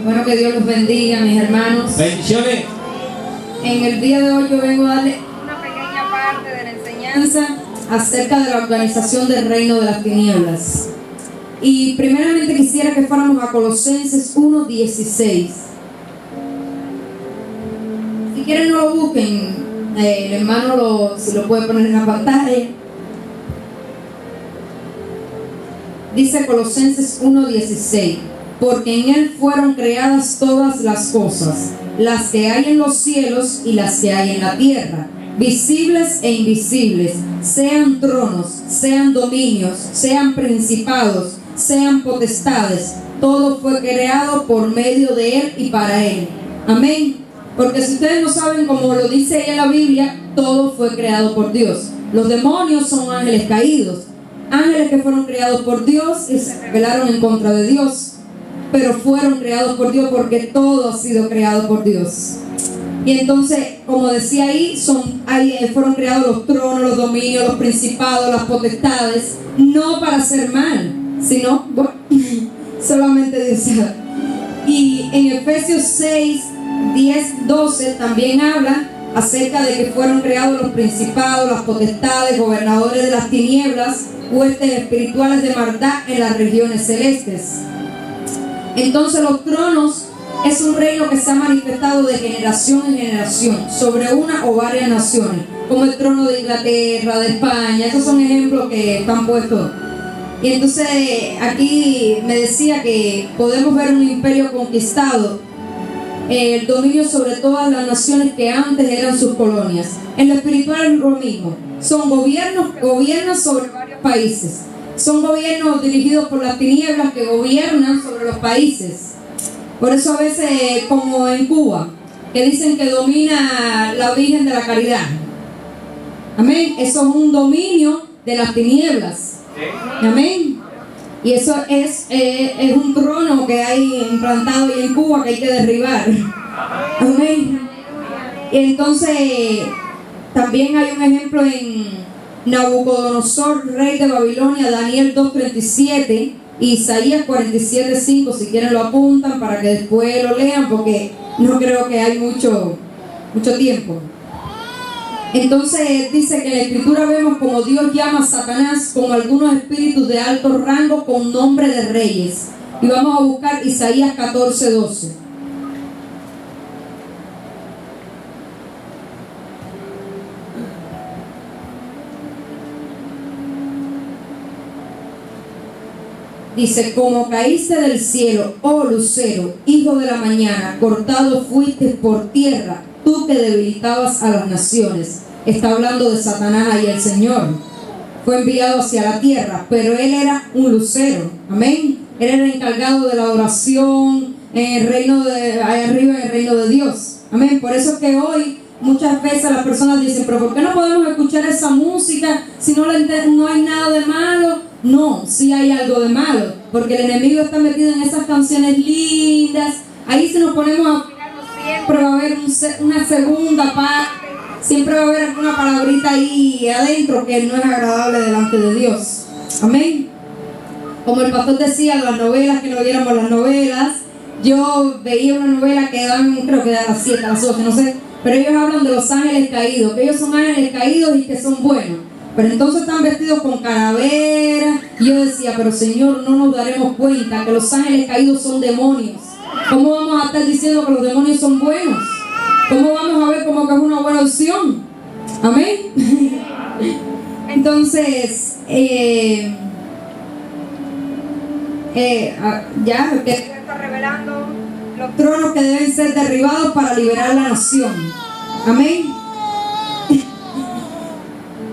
Bueno, que Dios los bendiga, mis hermanos. Bendiciones. En el día de hoy yo vengo a darle una pequeña parte de la enseñanza acerca de la organización del reino de las tinieblas. Y primeramente quisiera que fuéramos a Colosenses 1:16. Si quieren no lo busquen, el hermano si lo puede poner en la pantalla. Dice Colosenses 1:16: porque en Él fueron creadas todas las cosas, las que hay en los cielos y las que hay en la tierra, visibles e invisibles, sean tronos, sean dominios, sean principados, sean potestades. Todo fue creado por medio de Él y para Él. Amén. Porque si ustedes no saben, como lo dice ahí en la Biblia, todo fue creado por Dios. Los demonios son ángeles caídos, ángeles que fueron creados por Dios y se rebelaron en contra de Dios, pero fueron creados por Dios porque todo ha sido creado por Dios. Y entonces, como decía ahí, fueron creados los tronos, los dominios, los principados, las potestades, no para hacer mal, sino solamente Dios sabe. Y en Efesios 6:10-12 también habla acerca de que fueron creados los principados, las potestades, gobernadores de las tinieblas, huestes espirituales de maldad en las regiones celestes. Entonces los tronos es un reino que se ha manifestado de generación en generación sobre una o varias naciones, como el trono de Inglaterra, de España. Esos son ejemplos que están puestos. Y entonces aquí me decía que podemos ver un imperio conquistado, el dominio sobre todas las naciones que antes eran sus colonias. En lo espiritual es lo mismo. Son gobiernos que gobiernan sobre varios países. Son gobiernos dirigidos por las tinieblas que gobiernan sobre los países. Por eso a veces, como en Cuba, que dicen que domina la Virgen de la Caridad. Amén. Eso es un dominio de las tinieblas. Amén. Y eso es un trono que hay implantado ahí en Cuba que hay que derribar. Amén. Y entonces también hay un ejemplo en Nabucodonosor, rey de Babilonia, Daniel 2:37 y Isaías 47:5. Si quieren lo apuntan para que después lo lean, porque no creo que hay mucho tiempo. Entonces dice que en la escritura vemos como Dios llama a Satanás como algunos espíritus de alto rango con nombre de reyes. Y vamos a buscar Isaías 14:12. Dice: como caíste del cielo, oh lucero, hijo de la mañana, cortado fuiste por tierra, tú que debilitabas a las naciones. Está hablando de Satanás y el Señor. Fue enviado hacia la tierra, pero él era un lucero. Amén. Él era encargado de la oración en el reino de allá arriba, en el reino de Dios. Amén. Por eso es que hoy muchas veces las personas dicen: pero ¿por qué no podemos escuchar esa música si no hay nada de malo? No, sí hay algo de malo, porque el enemigo está metido en esas canciones lindas. Ahí si nos ponemos a fijarnos, siempre va a haber una segunda parte, siempre va a haber alguna palabrita ahí adentro que no es agradable delante de Dios. Amén. Como el pastor decía, las novelas, que no viéramos las novelas. Yo veía una novela que dan, creo que a las 7, a las 8, no sé, pero ellos hablan de los ángeles caídos, que ellos son ángeles caídos y que son buenos. Pero entonces están vestidos con calaveras. Y yo decía: pero Señor, no nos daremos cuenta que los ángeles caídos son demonios. ¿Cómo vamos a estar diciendo que los demonios son buenos? ¿Cómo vamos a ver como que es una buena opción? Amén. Entonces, ya que está revelando los tronos que deben ser derribados para liberar la nación. Amén.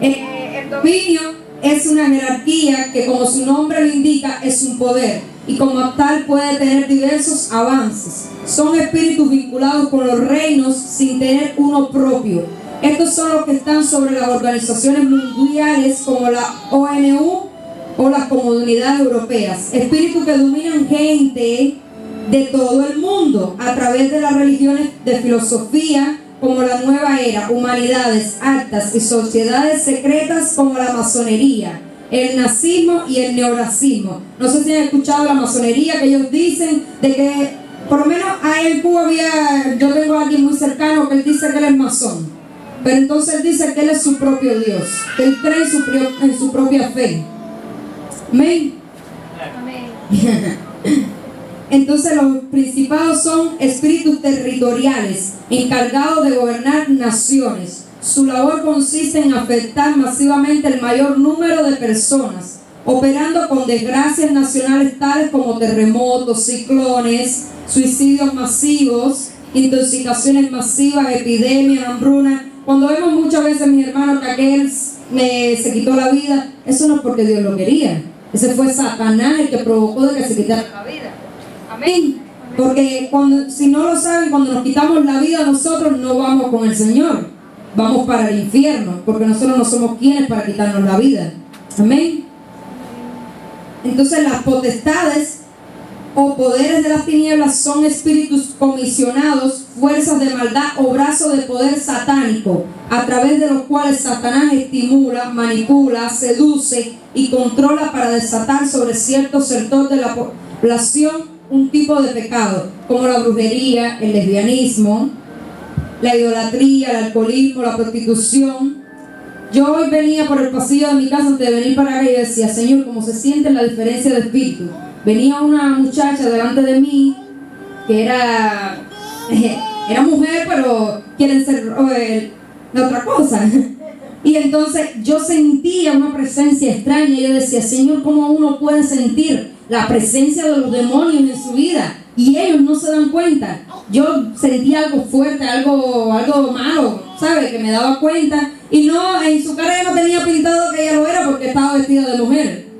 El dominio es una jerarquía que, como su nombre lo indica, es un poder y como tal puede tener diversos avances. Son espíritus vinculados con los reinos sin tener uno propio. Estos son los que están sobre las organizaciones mundiales como la ONU o las comunidades europeas. Espíritus que dominan gente de todo el mundo a través de las religiones de filosofía, como la nueva era, humanidades altas y sociedades secretas como la masonería, el nazismo y el neonazismo. No sé si han escuchado la masonería, que ellos dicen de que Por lo menos ahí en Cuba yo tengo a alguien muy cercano que él dice que él es masón. Pero entonces él dice que él es su propio Dios, que él cree en su propia fe. Amén. Entonces los principados son espíritus territoriales encargados de gobernar naciones. Su labor consiste en afectar masivamente el mayor número de personas, operando con desgracias nacionales tales como terremotos, ciclones, suicidios masivos, intoxicaciones masivas, epidemias, hambruna. Cuando vemos muchas veces, mis hermanos, que aquel se quitó la vida, eso no es porque Dios lo quería. Ese fue Satanás el que provocó de que se quitara la vida. Amén. Porque si no lo saben, cuando nos quitamos la vida nosotros no vamos con el Señor, vamos para el infierno, porque nosotros no somos quienes para quitarnos la vida. Amén. Entonces las potestades o poderes de las tinieblas son espíritus comisionados, fuerzas de maldad o brazos de poder satánico, a través de los cuales Satanás estimula, manipula, seduce y controla para desatar sobre cierto sector de la población un tipo de pecado, como la brujería, el lesbianismo, la idolatría, el alcoholismo, la prostitución. Yo hoy venía por el pasillo de mi casa antes de venir para acá y decía, Señor, ¿cómo se siente la diferencia de espíritu? Venía una muchacha delante de mí que era mujer, pero quieren ser otra cosa. Y entonces yo sentía una presencia extraña y yo decía, Señor, ¿cómo uno puede sentir la presencia de los demonios en su vida? Y ellos no se dan cuenta. Yo sentía algo fuerte, algo malo, ¿sabe? Que me daba cuenta. Y no, en su cara ella no tenía pintado que ella lo era porque estaba vestida de mujer.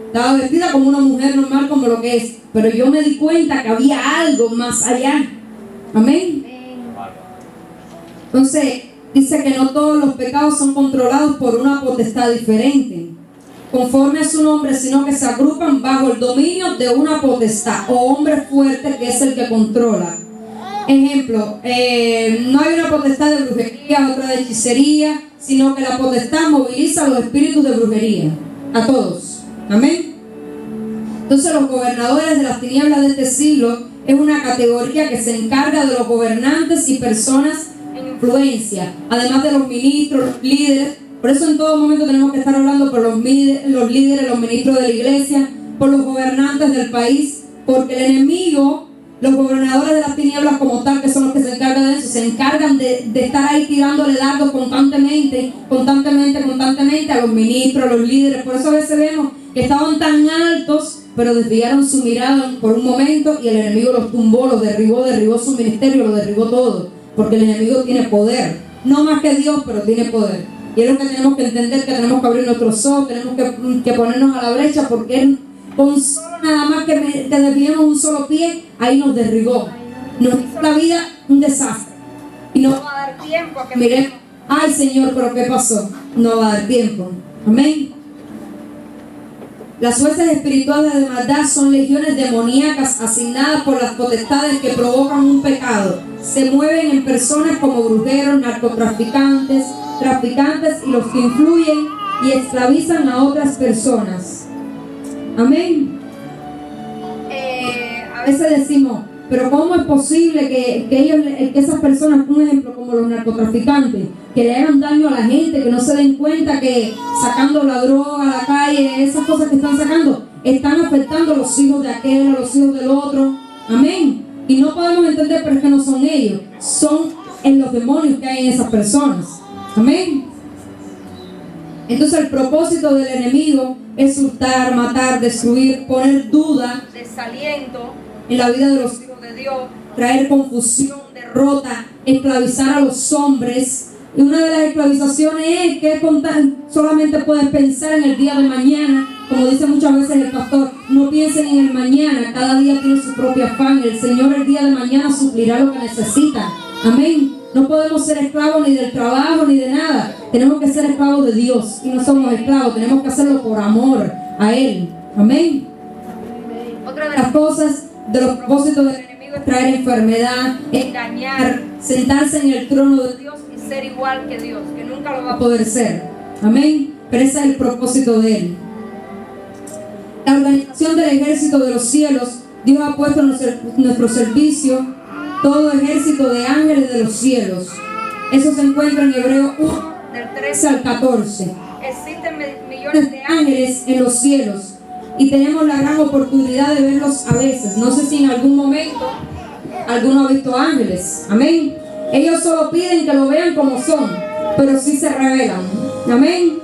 Estaba vestida como una mujer normal, como lo que es. Pero yo me di cuenta que había algo más allá. Amén. Entonces, dice que no todos los pecados son controlados por una potestad diferente, conforme a su nombre, sino que se agrupan bajo el dominio de una potestad o hombre fuerte que es el que controla. Ejemplo, no hay una potestad de brujería, otra de hechicería, sino que la potestad moviliza a los espíritus de brujería, a todos. Amén. Entonces los gobernadores de las tinieblas de este siglo es una categoría que se encarga de los gobernantes y personas en influencia, además de los ministros, los líderes. Por eso en todo momento tenemos que estar hablando por los líderes, los ministros de la iglesia, por los gobernantes del país, porque el enemigo, los gobernadores de las tinieblas como tal, que son los que se encargan de eso, se encargan de estar ahí tirándole dardos constantemente a los ministros, a los líderes. Por eso a veces vemos que estaban tan altos, pero desviaron su mirada por un momento y el enemigo los tumbó, los derribó su ministerio, lo derribó todo, porque el enemigo tiene poder, no más que Dios, pero tiene poder. Y es lo que tenemos que entender, que tenemos que abrir nuestros ojos, tenemos que ponernos a la brecha, porque Él, con solo nada más que desviemos un solo pie, ahí nos derribó, nos hizo la vida un desastre. Y no va a dar tiempo a que miremos, ay Señor, pero ¿qué pasó? No va a dar tiempo. Amén. Las huestes espirituales de maldad son legiones demoníacas asignadas por las potestades que provocan un pecado. Se mueven en personas como brujeros, narcotraficantes, traficantes y los que influyen y esclavizan a otras personas. Amén. A veces decimos, pero ¿cómo es posible que esas personas, un ejemplo como los narcotraficantes, que le hagan daño a la gente, que no se den cuenta que sacando la droga a la calle, esas cosas que están sacando, están afectando a los hijos de aquel, a los hijos del otro? Amén. Y no podemos entender, pero es que no son ellos, son en los demonios que hay en esas personas. Amén. Entonces el propósito del enemigo es hurtar, matar, destruir, poner duda, desaliento en la vida de los hijos de Dios, traer confusión, derrota, esclavizar a los hombres. Y una de las esclavizaciones es que solamente puedes pensar en el día de mañana. Como dice muchas veces el pastor, no piensen en el mañana, cada día tiene su propio afán. El Señor el día de mañana suplirá lo que necesita. Amén. No podemos ser esclavos ni del trabajo ni de nada. Tenemos que ser esclavos de Dios. Y no somos esclavos, tenemos que hacerlo por amor a Él. Amén. Otra de las cosas, de los propósitos del enemigo, es traer enfermedad, engañar, sentarse en el trono de Dios y ser igual que Dios, que nunca lo va a poder ser. Amén. Pero ese es el propósito de Él. La organización del ejército de los cielos Dios ha puesto en nuestro servicio todo ejército de ángeles de los cielos. Eso se encuentra en Hebreo 1, del 13 al 14. Existen millones de ángeles en los cielos y tenemos la gran oportunidad de verlos a veces. No sé si en algún momento alguno ha visto ángeles. Amén. Ellos solo piden que lo vean como son, pero sí se revelan. Amén.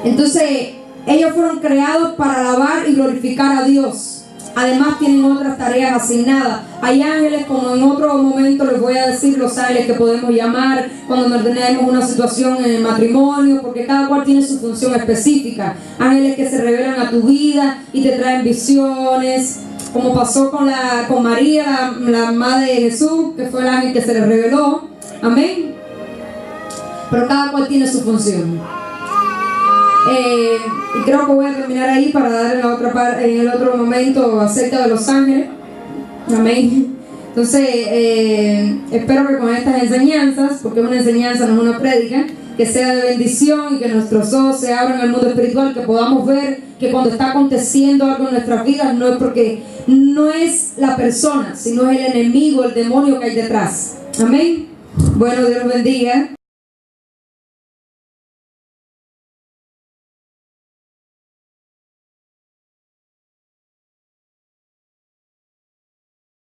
Entonces, ellos fueron creados para alabar y glorificar a Dios. Además tienen otras tareas asignadas. Hay ángeles, como en otro momento les voy a decir, los ángeles que podemos llamar cuando tenemos una situación en el matrimonio, porque cada cual tiene su función específica. Ángeles que se revelan a tu vida y te traen visiones, como pasó con María, la madre de Jesús, que fue el ángel que se le reveló. Amén. Pero cada cual tiene su función. Y creo que voy a terminar ahí para dar en el otro momento acerca de los ángeles. Amén. Entonces, espero que con estas enseñanzas, porque es una enseñanza, no es una prédica, que sea de bendición y que nuestros ojos se abran al mundo espiritual, que podamos ver que cuando está aconteciendo algo en nuestras vidas no es porque no es la persona, sino es el enemigo, el demonio que hay detrás. Amén. Bueno, Dios los bendiga.